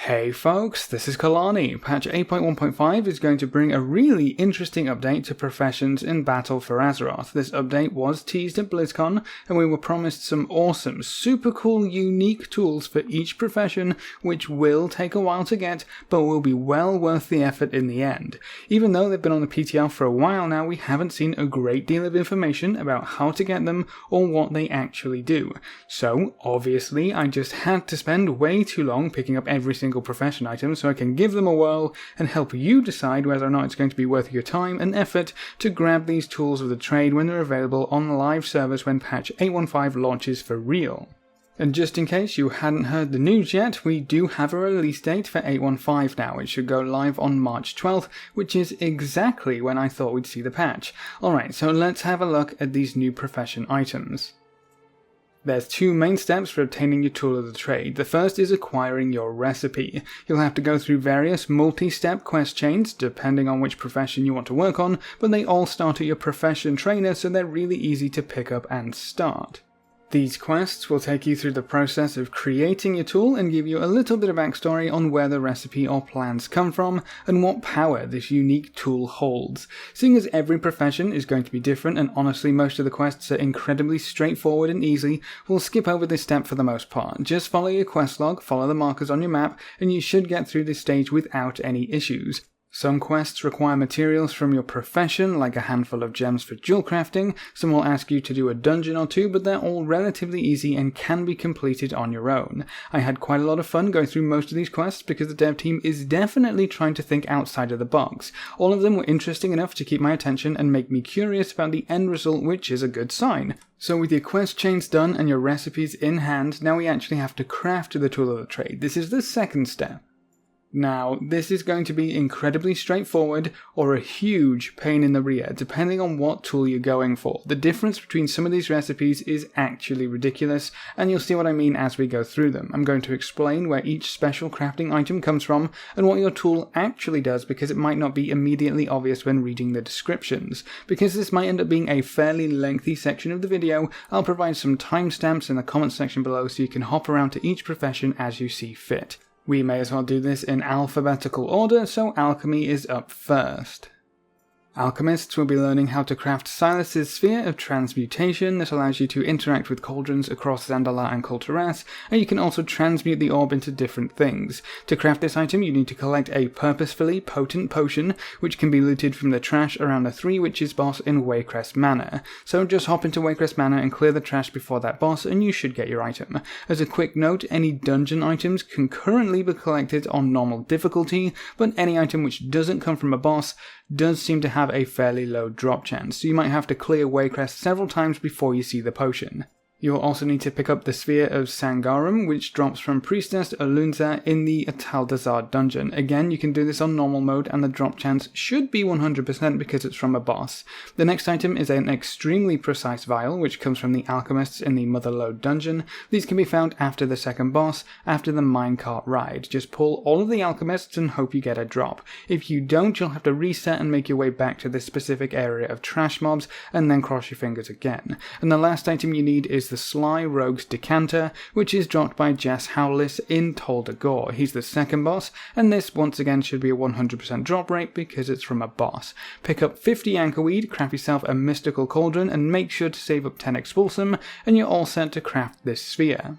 Hey folks, this is Kalani. Patch 8.1.5 is going to bring a really interesting update to professions in Battle for Azeroth. This update was teased at BlizzCon, and we were promised some awesome, super cool, unique tools for each profession, which will take a while to get, but will be well worth the effort in the end. Even though they've been on the PTR for a while now, we haven't seen a great deal of information about how to get them or what they actually do. So, obviously, I just had to spend way too long picking up every single profession item so I can give them a whirl and help you decide whether or not it's going to be worth your time and effort to grab these tools of the trade when they're available on live servers when patch 8.1.5 launches for real. And just in case you hadn't heard the news yet, we do have a release date for 8.1.5 now. It should go live on March 12th, which is exactly when I thought we'd see the patch. Alright, so let's have a look at these new profession items. There's two main steps for obtaining your tool of the trade. The first is acquiring your recipe. You'll have to go through various multi-step quest chains, depending on which profession you want to work on, but they all start at your profession trainer, so they're really easy to pick up and start. These quests will take you through the process of creating your tool and give you a little bit of backstory on where the recipe or plans come from and what power this unique tool holds. Seeing as every profession is going to be different and honestly most of the quests are incredibly straightforward and easy, we'll skip over this step for the most part. Just follow your quest log, follow the markers on your map, and you should get through this stage without any issues. Some quests require materials from your profession, like a handful of gems for jewel crafting. Some will ask you to do a dungeon or two, but they're all relatively easy and can be completed on your own. I had quite a lot of fun going through most of these quests because the dev team is definitely trying to think outside of the box. All of them were interesting enough to keep my attention and make me curious about the end result, which is a good sign. So with your quest chains done and your recipes in hand, now we actually have to craft the tool of the trade. This is the second step. Now, this is going to be incredibly straightforward or a huge pain in the rear, depending on what tool you're going for. The difference between some of these recipes is actually ridiculous, and you'll see what I mean as we go through them. I'm going to explain where each special crafting item comes from and what your tool actually does, because it might not be immediately obvious when reading the descriptions. Because this might end up being a fairly lengthy section of the video, I'll provide some timestamps in the comment section below so you can hop around to each profession as you see fit. We may as well do this in alphabetical order, so alchemy is up first. Alchemists will be learning how to craft Silas's Sphere of Transmutation that allows you to interact with cauldrons across Zandala and Kul Tiras, and you can also transmute the orb into different things. To craft this item you need to collect a purposefully potent potion, which can be looted from the trash around the Three Witches boss in Waycrest Manor. So just hop into Waycrest Manor and clear the trash before that boss and you should get your item. As a quick note, any dungeon items can currently be collected on normal difficulty, but any item which doesn't come from a boss does seem to have a fairly low drop chance, so you might have to clear Waycrest several times before you see the potion. You'll also need to pick up the Sphere of Sangarum, which drops from Priestess Alunza in the Ataldazar dungeon. Again, you can do this on normal mode and the drop chance should be 100% because it's from a boss. The next item is an extremely precise vial, which comes from the alchemists in the Motherlode dungeon. These can be found after the second boss, after the minecart ride. Just pull all of the alchemists and hope you get a drop. If you don't, you'll have to reset and make your way back to this specific area of trash mobs and then cross your fingers again. And the last item you need is the Sly Rogue's Decanter, which is dropped by Jas Howlis in Tol Dagor. He's the second boss, and this once again should be a 100% drop rate because it's from a boss. Pick up 50 Anchorweed, craft yourself a mystical cauldron, and make sure to save up 10 Expulsum, and you're all set to craft this sphere.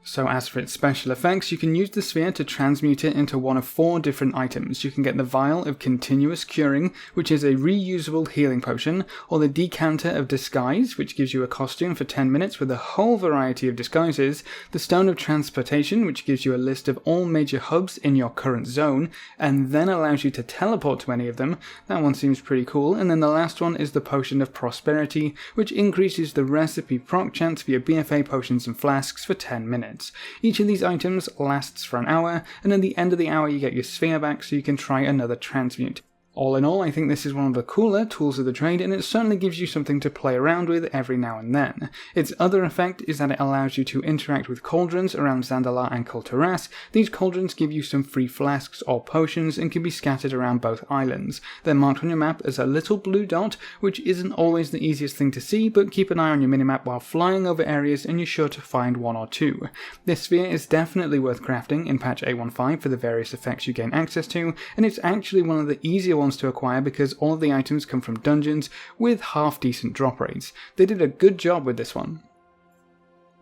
So as for its special effects, you can use the sphere to transmute it into one of 4 different items. You can get the Vial of Continuous Curing, which is a reusable healing potion, or the Decanter of Disguise, which gives you a costume for 10 minutes with a whole variety of disguises, the Stone of Transportation, which gives you a list of all major hubs in your current zone, and then allows you to teleport to any of them. That one seems pretty cool. And then the last one is the Potion of Prosperity, which increases the recipe proc chance for your BFA potions and flasks for 10 minutes. Each of these items lasts for an hour, and at the end of the hour you get your sphere back so you can try another transmute. All in all, I think this is one of the cooler tools of the trade, and it certainly gives you something to play around with every now and then. Its other effect is that it allows you to interact with cauldrons around Zandalar and Kul Tiras. These cauldrons give you some free flasks or potions and can be scattered around both islands. They're marked on your map as a little blue dot, which isn't always the easiest thing to see, but keep an eye on your minimap while flying over areas and you're sure to find one or two. This sphere is definitely worth crafting in patch 8.15 for the various effects you gain access to, and it's actually one of the easier ones to acquire because all of the items come from dungeons with half-decent drop rates. They did a good job with this one.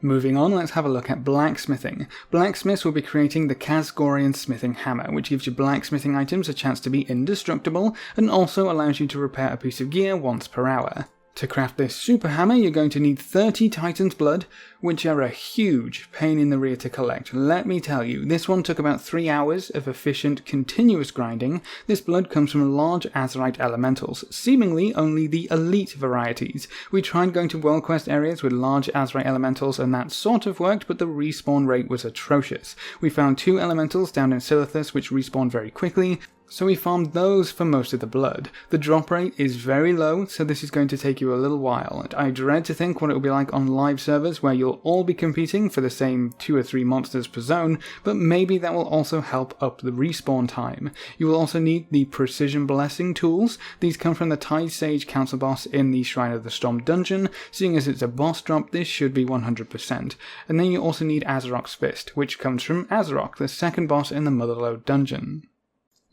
Moving on, let's have a look at blacksmithing. Blacksmiths will be creating the Khazgorian Smithing Hammer, which gives your blacksmithing items a chance to be indestructible and also allows you to repair a piece of gear once per hour. To craft this super hammer, you're going to need 30 Titan's Blood, which are a huge pain in the rear to collect. Let me tell you, this one took about 3 hours of efficient, continuous grinding. This blood comes from large Azerite elementals, seemingly only the elite varieties. We tried going to World Quest areas with large Azerite elementals and that sort of worked, but the respawn rate was atrocious. We found 2 elementals down in Silithus which respawned very quickly, so we farmed those for most of the blood. The drop rate is very low, so this is going to take you a little while, and I dread to think what it will be like on live servers where you'll all be competing for the same 2 or 3 monsters per zone, but maybe that will also help up the respawn time. You will also need the Precision Blessing tools. These come from the Tide Sage Council boss in the Shrine of the Storm dungeon. Seeing as it's a boss drop, this should be 100%. And then you also need Azerok's Fist, which comes from Azerok, the second boss in the Motherlode dungeon.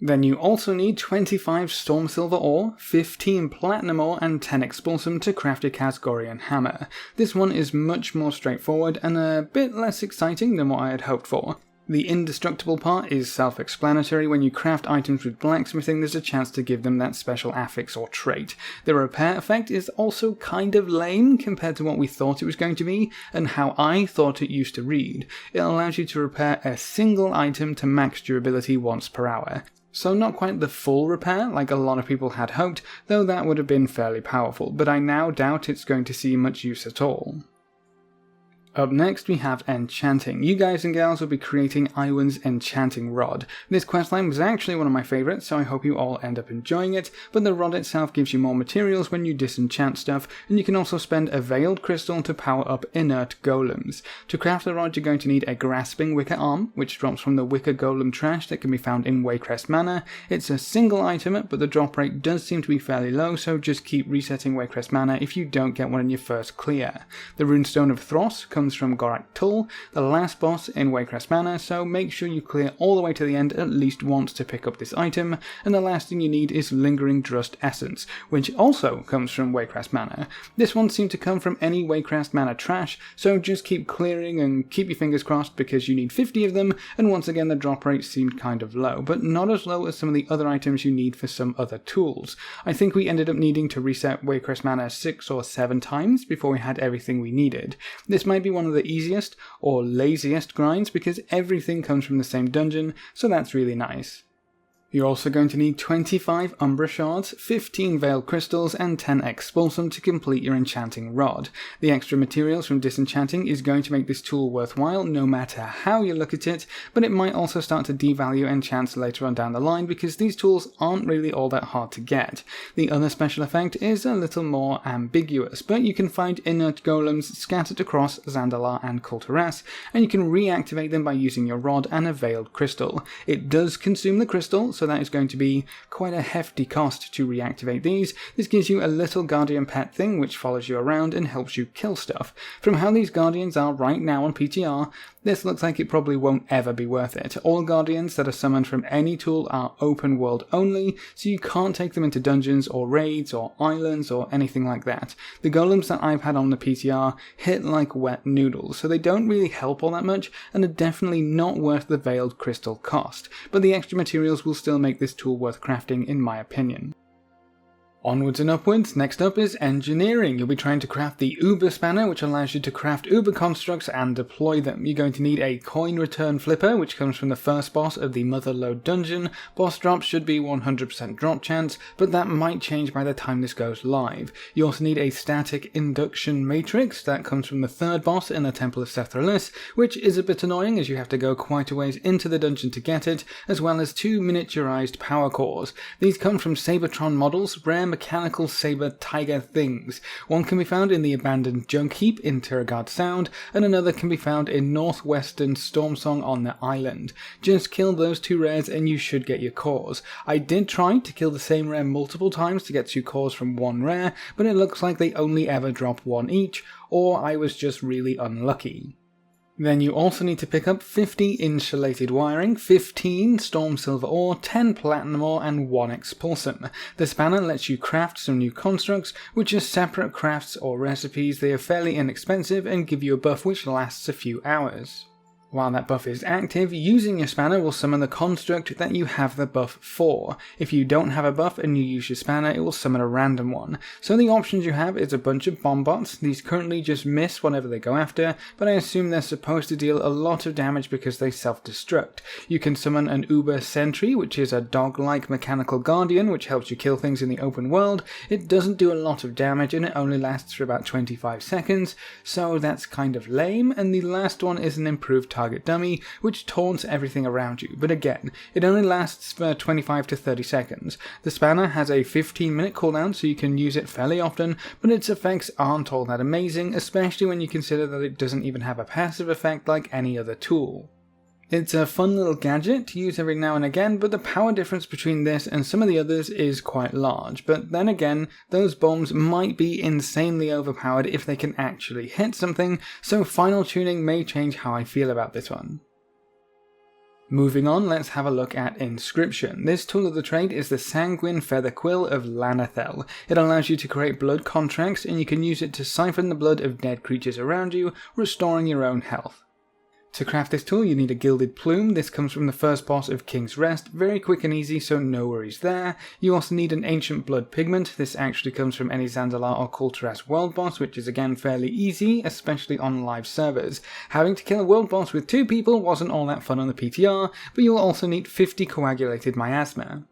Then you also need 25 Stormsilver ore, 15 Platinum ore, and 10 Expulsum to craft a Khazgorian hammer. This one is much more straightforward and a bit less exciting than what I had hoped for. The indestructible part is self-explanatory. When you craft items with blacksmithing, there's a chance to give them that special affix or trait. The repair effect is also kind of lame compared to what we thought it was going to be, and how I thought it used to read. It allows you to repair a single item to max durability once per hour. So not quite the full repair like a lot of people had hoped, though that would have been fairly powerful, but I now doubt it's going to see much use at all. Up next we have Enchanting. You guys and gals will be creating Iwan's Enchanting Rod. This questline was actually one of my favourites, so I hope you all end up enjoying it, but the rod itself gives you more materials when you disenchant stuff, and you can also spend a Veiled Crystal to power up inert golems. To craft the rod you're going to need a Grasping Wicker Arm, which drops from the Wicker Golem trash that can be found in Waycrest Manor. It's a single item, but the drop rate does seem to be fairly low, so just keep resetting Waycrest Manor if you don't get one in your first clear. The Runestone of Thros comes from Gorak Tul, the last boss in Waycrest Manor, so make sure you clear all the way to the end at least once to pick up this item, and the last thing you need is Lingering Drust Essence, which also comes from Waycrest Manor. This one seemed to come from any Waycrest Manor trash, so just keep clearing and keep your fingers crossed because you need 50 of them, and once again the drop rate seemed kind of low, but not as low as some of the other items you need for some other tools. I think we ended up needing to reset Waycrest Manor 6 or 7 times before we had everything we needed. This might be one of the easiest or laziest grinds because everything comes from the same dungeon, so that's really nice. You're also going to need 25 Umbra Shards, 15 Veiled Crystals, and 10 Expulsum to complete your Enchanting Rod. The extra materials from disenchanting is going to make this tool worthwhile no matter how you look at it, but it might also start to devalue enchants later on down the line because these tools aren't really all that hard to get. The other special effect is a little more ambiguous, but you can find inert golems scattered across Zandalar and Kul Tiras, and you can reactivate them by using your rod and a Veiled Crystal. It does consume the crystal, so that is going to be quite a hefty cost to reactivate these. This gives you a little guardian pet thing which follows you around and helps you kill stuff. From how these guardians are right now on PTR, this looks like it probably won't ever be worth it. All guardians that are summoned from any tool are open world only, so you can't take them into dungeons or raids or islands or anything like that. The golems that I've had on the PTR hit like wet noodles, so they don't really help all that much and are definitely not worth the Veiled Crystal cost, but the extra materials will still make this tool worth crafting in my opinion. Onwards and upwards, next up is engineering. You'll be trying to craft the Uber Spanner, which allows you to craft Uber constructs and deploy them. You're going to need a coin return flipper, which comes from the first boss of the Motherlode dungeon. Boss drops should be 100% drop chance, but that might change by the time this goes live. You also need a static induction matrix that comes from the third boss in the Temple of Sethralis, which is a bit annoying as you have to go quite a ways into the dungeon to get it, as well as 2 miniaturized power cores. These come from Sabertron models, rare mechanical saber tiger things. One can be found in the abandoned junk heap in Tiragard Sound, and another can be found in northwestern Stormsong on the island. Just kill those 2 rares and you should get your cores. I did try to kill the same rare multiple times to get 2 cores from 1 rare, but it looks like they only ever drop 1 each, or I was just really unlucky. Then you also need to pick up 50 insulated wiring, 15 storm silver ore, 10 platinum ore, and 1 expulsum. The spanner lets you craft some new constructs, which are separate crafts or recipes. They are fairly inexpensive and give you a buff which lasts a few hours. While that buff is active, using your spanner will summon the construct that you have the buff for. If you don't have a buff and you use your spanner, it will summon a random one. So the options you have is a bunch of bomb bots. These currently just miss whatever they go after, but I assume they're supposed to deal a lot of damage because they self-destruct. You can summon an Uber Sentry, which is a dog-like mechanical guardian which helps you kill things in the open world. It doesn't do a lot of damage and it only lasts for about 25 seconds, so that's kind of lame. And the last one is an improved target dummy, which taunts everything around you, but again, it only lasts for 25 to 30 seconds. The spanner has a 15-minute cooldown, so you can use it fairly often, but its effects aren't all that amazing, especially when you consider that it doesn't even have a passive effect like any other tool. It's a fun little gadget to use every now and again, but the power difference between this and some of the others is quite large. But then again, those bombs might be insanely overpowered if they can actually hit something, so final tuning may change how I feel about this one. Moving on, let's have a look at Inscription. This tool of the trade is the Sanguine Feather Quill of Lanathel. It allows you to create blood contracts, and you can use it to siphon the blood of dead creatures around you, restoring your own health. To craft this tool you need a Gilded Plume. This comes from the first boss of King's Rest, very quick and easy, so no worries there. You also need an Ancient Blood Pigment. This actually comes from any Zandalar or Kulturas world boss, which is again fairly easy, especially on live servers. Having to kill a world boss with 2 people wasn't all that fun on the PTR, but you'll also need 50 Coagulated Miasma.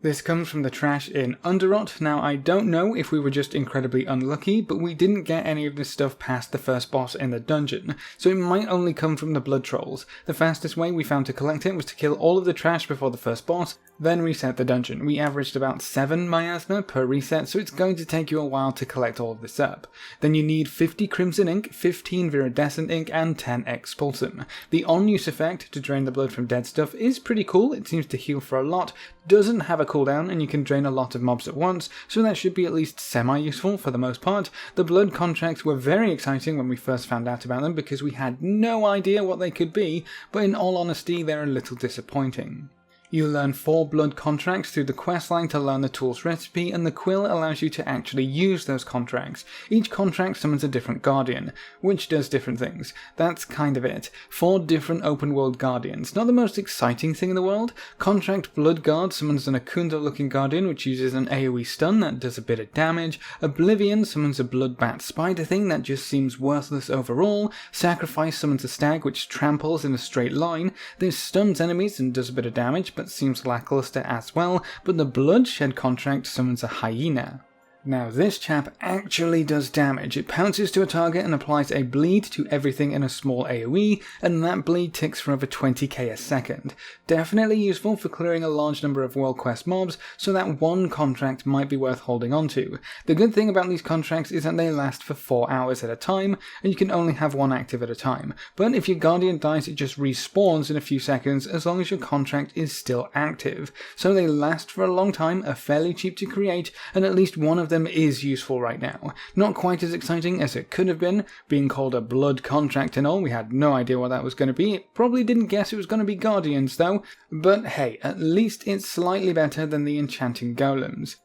This comes from the trash in Underrot. Now I don't know if we were just incredibly unlucky, but we didn't get any of this stuff past the first boss in the dungeon, so it might only come from the blood trolls. The fastest way we found to collect it was to kill all of the trash before the first boss, then reset the dungeon. We averaged about 7 miasma per reset, so it's going to take you a while to collect all of this up. Then you need 50 crimson ink, 15 viridescent ink, and 10 expulsum. The on-use effect to drain the blood from dead stuff is pretty cool. It seems to heal for a lot, doesn't have a cooldown, and you can drain a lot of mobs at once, so that should be at least semi-useful for the most part. The blood contracts were very exciting when we first found out about them because we had no idea what they could be, but in all honesty they're a little disappointing. You learn 4 blood contracts through the questline to learn the tool's recipe, and the quill allows you to actually use those contracts. Each contract summons a different guardian, which does different things. That's kind of it. 4 different open world guardians. Not the most exciting thing in the world. Contract Blood Guard summons an Akunda looking guardian which uses an AoE stun that does a bit of damage. Oblivion summons a Bloodbat spider thing that just seems worthless overall. Sacrifice summons a stag which tramples in a straight line. This stuns enemies and does a bit of damage, but seems lackluster as well, but the Bloodshed contract summons a hyena. Now this chap actually does damage. It pounces to a target and applies a bleed to everything in a small AoE, and that bleed ticks for over 20k a second. Definitely useful for clearing a large number of world quest mobs, so that one contract might be worth holding on to. The good thing about these contracts is that they last for 4 hours at a time, and you can only have one active at a time. But if your guardian dies, it just respawns in a few seconds as long as your contract is still active. So they last for a long time, are fairly cheap to create, and at least one of them is useful right now. Not quite as exciting as it could have been, being called a blood contract and all. We had no idea what that was going to be. It probably didn't guess it was going to be guardians though, but hey, at least it's slightly better than the enchanting golems.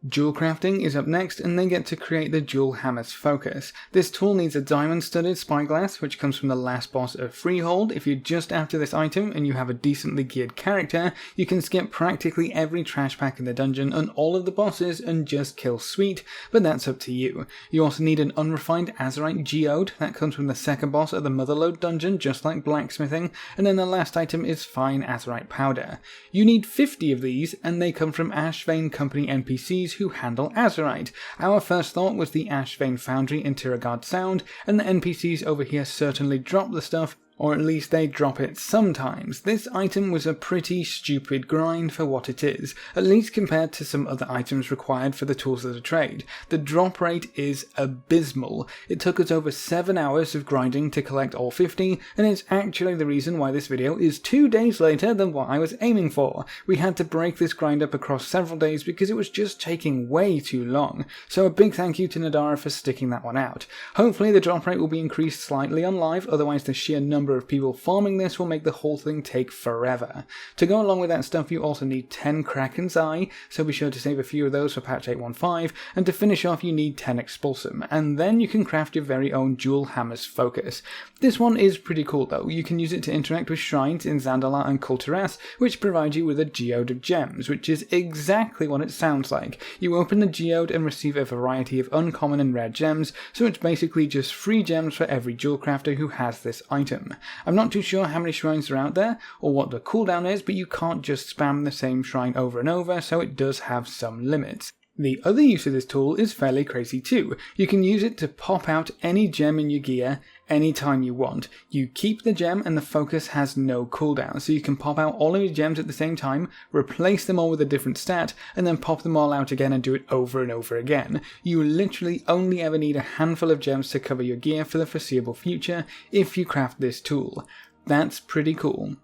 Jewel crafting is up next, and they get to create the Jewel Hammer's Focus. This tool needs a diamond-studded spyglass, which comes from the last boss of Freehold. If you're just after this item and you have a decently geared character, you can skip practically every trash pack in the dungeon and all of the bosses and just kill Sweet, but that's up to you. You also need an unrefined Azurite Geode, that comes from the second boss of the Motherlode dungeon, just like blacksmithing, and then the last item is fine Azurite Powder. You need 50 of these, and they come from Ashvane Company NPCs who handle Azurite. Our first thought was the Ashvane Foundry in Tiragard Sound, and the NPCs over here certainly drop the stuff, or at least they drop it sometimes. This item was a pretty stupid grind for what it is, at least compared to some other items required for the Tools of the Trade. The drop rate is abysmal. It took us over 7 hours of grinding to collect all 50, and it's actually the reason why this video is 2 days later than what I was aiming for. We had to break this grind up across several days because it was just taking way too long, so a big thank you to Nadara for sticking that one out. Hopefully the drop rate will be increased slightly on live, otherwise the sheer number of people farming this will make the whole thing take forever. To go along with that stuff, you also need 10 Kraken's Eye, so be sure to save a few of those for patch 8.15, and to finish off you need 10 Expulsum, and then you can craft your very own Jewel Hammer's Focus. This one is pretty cool though. You can use it to interact with shrines in Zandalar and Kul Tiras, which provide you with a geode of gems, which is exactly what it sounds like. You open the geode and receive a variety of uncommon and rare gems, so it's basically just free gems for every jewel crafter who has this item. I'm not too sure how many shrines are out there, or what the cooldown is, but you can't just spam the same shrine over and over, so it does have some limits. The other use of this tool is fairly crazy too. You can use it to pop out any gem in your gear anytime you want. You keep the gem and the focus has no cooldown, so you can pop out all of your gems at the same time, replace them all with a different stat, and then pop them all out again and do it over and over again. You literally only ever need a handful of gems to cover your gear for the foreseeable future if you craft this tool. That's pretty cool.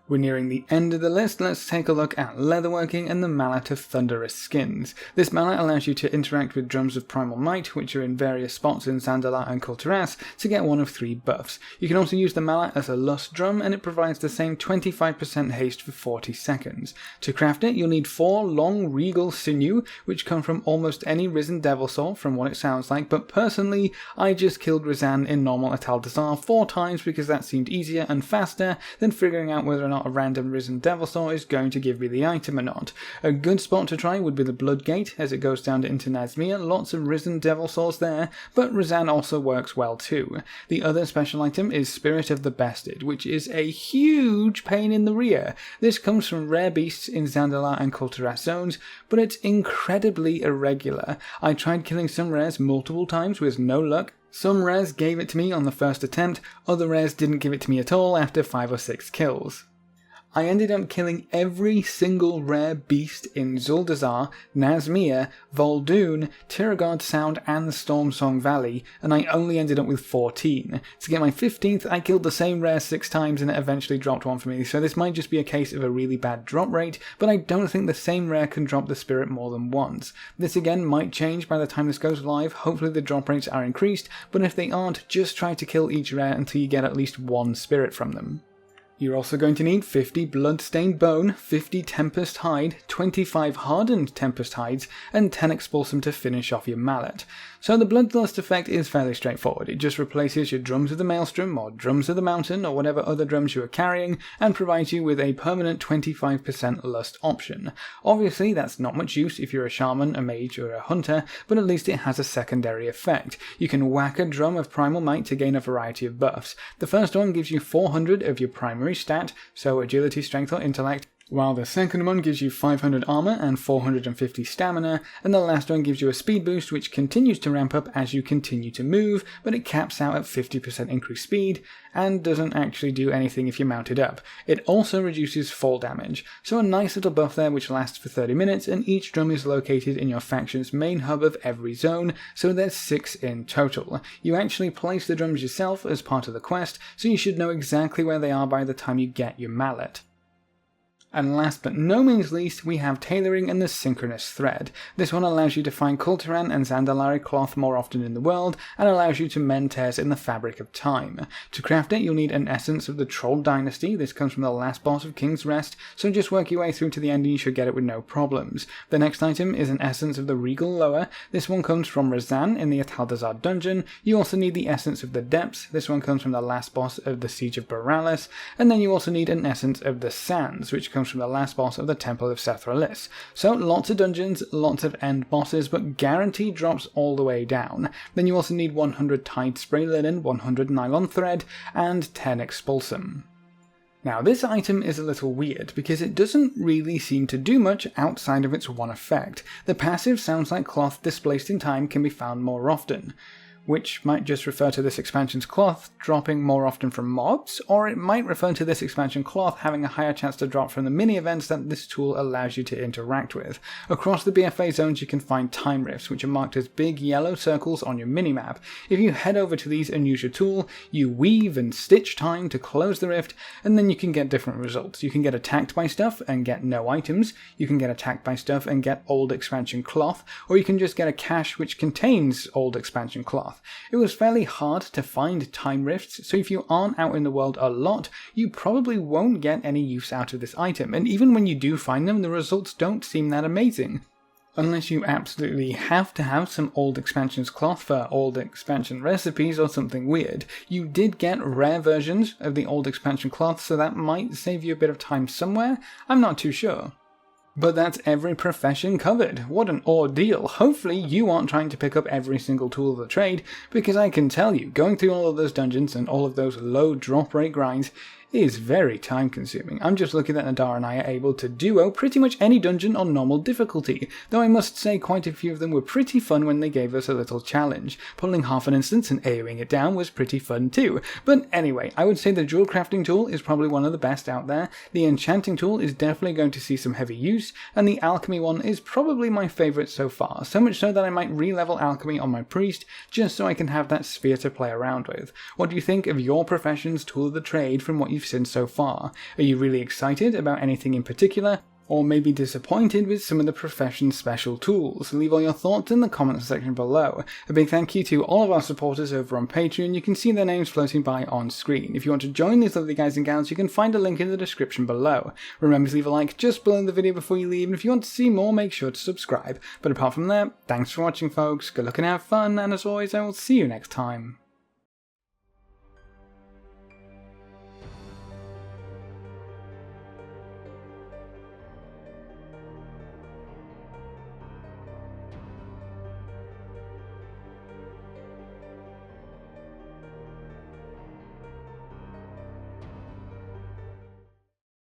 We're nearing the end of the list. Let's take a look at Leatherworking and the Mallet of Thunderous Skins. This mallet allows you to interact with Drums of Primal Might, which are in various spots in Zandalar and Kul Tiras, to get one of 3 buffs. You can also use the mallet as a Lust Drum, and it provides the same 25% haste for 40 seconds. To craft it, you'll need 4 long regal sinew, which come from almost any Risen Devilsaur from what it sounds like, but personally, I just killed Rizan in normal Ataldazar 4 times because that seemed easier and faster than figuring out whether or not a random Risen Devilsaur is going to give me the item or not. A good spot to try would be the Bloodgate, as it goes down into Nazmir. Lots of Risen Devilsaurs there, but Rizan also works well too. The other special item is Spirit of the Bested, which is a huge pain in the rear. This comes from rare beasts in Zandalar and Kul Tiras zones, but it's incredibly irregular. I tried killing some rares multiple times with no luck. Some rares gave it to me on the first attempt, other rares didn't give it to me at all after 5 or 6 kills. I ended up killing every single rare beast in Zuldazar, Nazmir, Vol'dun, Tiragard Sound and Stormsong Valley, and I only ended up with 14. To get my 15th, I killed the same rare 6 times and it eventually dropped one for me, so this might just be a case of a really bad drop rate, but I don't think the same rare can drop the spirit more than once. This again might change by the time this goes live. Hopefully the drop rates are increased, but if they aren't, just try to kill each rare until you get at least 1 spirit from them. You're also going to need 50 Bloodstained Bone, 50 Tempest Hide, 25 Hardened Tempest Hides, and 10 Expulsum to finish off your mallet. So the Bloodlust effect is fairly straightforward. It just replaces your Drums of the Maelstrom, or Drums of the Mountain, or whatever other drums you are carrying, and provides you with a permanent 25% lust option. Obviously that's not much use if you're a shaman, a mage, or a hunter, but at least it has a secondary effect. You can whack a Drum of Primal Might to gain a variety of buffs. The first one gives you 400 of your primary stat, so agility, strength or intellect, while the second one gives you 500 armor and 450 stamina, and the last one gives you a speed boost which continues to ramp up as you continue to move, but it caps out at 50% increased speed, and doesn't actually do anything if you're mounted up. It also reduces fall damage, so a nice little buff there which lasts for 30 minutes, and each drum is located in your faction's main hub of every zone, so there's 6 in total. You actually place the drums yourself as part of the quest, so you should know exactly where they are by the time you get your mallet. And last but no means least, we have tailoring and the synchronous thread. This one allows you to find Kulturan and Zandalari cloth more often in the world, and allows you to mend tears in the fabric of time. To craft it, you'll need an essence of the Troll Dynasty. This comes from the last boss of King's Rest, so just work your way through to the end and you should get it with no problems. The next item is an essence of the Regal Lower. This one comes from Razan in the Ataldazar dungeon. You also need the essence of the Depths. This one comes from the last boss of the Siege of Boralis, and then you also need an essence of the Sands, which comes from the last boss of the Temple of Sethralis. So lots of dungeons, lots of end bosses, but guaranteed drops all the way down. Then you also need 100 Tide Spray Linen, 100 Nylon Thread, and 10 Expulsum. Now this item is a little weird because it doesn't really seem to do much outside of its one effect. The passive Sounds Like Cloth Displaced in Time can be found more often, which might just refer to this expansion's cloth dropping more often from mobs, or it might refer to this expansion cloth having a higher chance to drop from the mini-events that this tool allows you to interact with. Across the BFA zones you can find time rifts, which are marked as big yellow circles on your minimap. If you head over to these and use your tool, you weave and stitch time to close the rift, and then you can get different results. You can get attacked by stuff and get no items, you can get attacked by stuff and get old expansion cloth, or you can just get a cache which contains old expansion cloth. It was fairly hard to find time rifts, so if you aren't out in the world a lot, you probably won't get any use out of this item, and even when you do find them, the results don't seem that amazing. Unless you absolutely have to have some old expansions cloth for old expansion recipes or something weird. You did get rare versions of the old expansion cloth, so that might save you a bit of time somewhere, I'm not too sure. But that's every profession covered. What an ordeal. Hopefully you aren't trying to pick up every single tool of the trade, because I can tell you, going through all of those dungeons and all of those low drop rate grinds is very time consuming. I'm just lucky that Nadar and I are able to duo pretty much any dungeon on normal difficulty, though I must say quite a few of them were pretty fun when they gave us a little challenge. Pulling half an instance and AoEing it down was pretty fun too. But anyway, I would say the jewel crafting tool is probably one of the best out there, the enchanting tool is definitely going to see some heavy use, and the alchemy one is probably my favourite so far, so much so that I might re-level alchemy on my priest just so I can have that sphere to play around with. What do you think of your profession's tool of the trade from what you've seen so far? Are you really excited about anything in particular? Or maybe disappointed with some of the profession's special tools? Leave all your thoughts in the comments section below. A big thank you to all of our supporters over on Patreon. You can see their names floating by on screen. If you want to join these lovely guys and gals, you can find a link in the description below. Remember to leave a like just below the video before you leave, and if you want to see more, make sure to subscribe. But apart from that, thanks for watching folks, good luck and have fun, and as always I will see you next time.